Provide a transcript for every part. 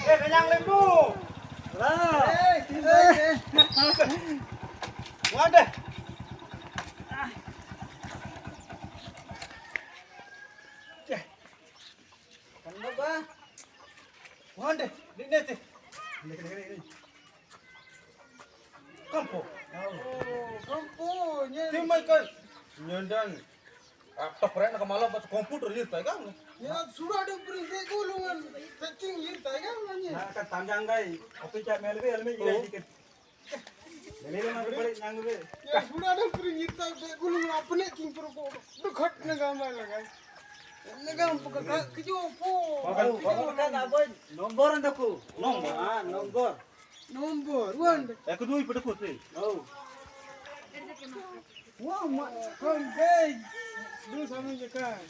Kenyang lembu. Lah. Waduh. Kan ba? Waduh, di net. Ini. Kampo. Oh, kampo. Timai kan. Nyandan. Apa pernah nak malam buat komputer lihat kan? Ya sudah ada perintah gulungan packing lihat kan nanya. Nah, kan tanjang gai. Apa cak melbe elme jadi dikit. Melbe mana balik nyang be. Ya sudah ada perintah gulungan apa nih king perko. Dekat negama lah guys. Negam peka kejopo. Kan apa nombor andaku. Nombor. Nombor. Wan. Aku dui pada putri. Oh. Wah, kan guys. Dulu sama je kan.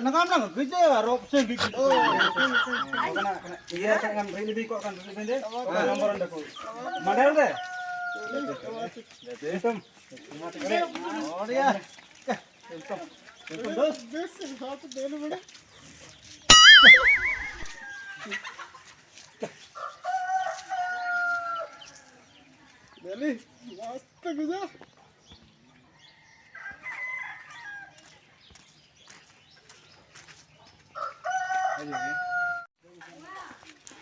Nangam lang kerja rop sing gigi. Oh, kena. Iya kan ngam lebih kok kan lebih pendek. Nombor andaku. Model deh. Hitam. Oh dia. Hitam. Hitam dos. Bes satu dulu beda. Beli, masta guza.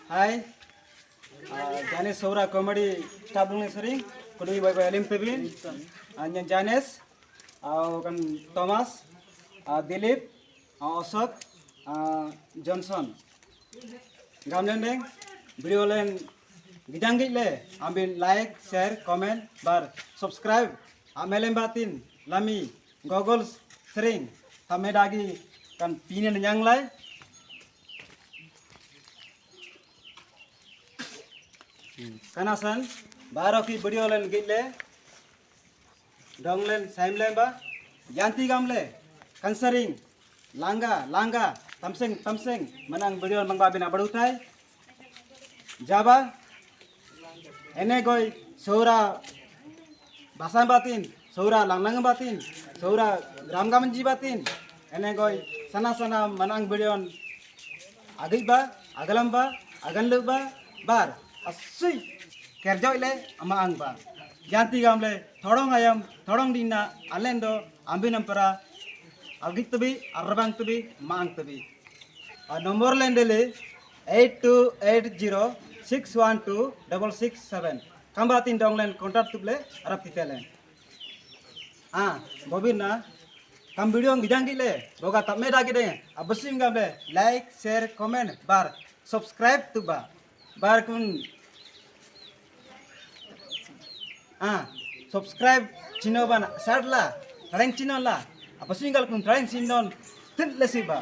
Hai, Janesh Saura comedy tabung ni sering. Kudu ibu alim tebin. Anya Janesh, kan Thomas, Dilip, Osok, Johnson. Gamlen deng, video len gijanggit le. Ambil like, share, comment, bar subscribe. Amelem batin, lami, Google sering. Kami dagi kan pinin yang lain. Kanasan बारह की वीडियो लेन गिले डोंगलेन साइमलेन बा यांती गामले कंसरिंग लांगा तमसेंग मनंग वीडियो मंगबा बिना बड़ुताई जाबा एने गोय सौरा भाषा बातिन सौरा लांगलांग बातिन सौरा रामगामंजी बातिन एने गोय सना मनंग वीडियो आगिबा अगलंबा अगनलुबा बार asui kerja ile ama angba janti gamle thorong ayam thorong dina alendo ambi nampara agik tabi arbang tabi mang tabi nomor lendele 8280612667 kambatin donglen contact tuble arab titelen bobina kam video ngijang gile boga tamme dagi de abasim gamle like share comment bar subscribe tuba bar kun subscribe chino bana sadla thareng chino la apa singal kun thareng chinon tin lesiba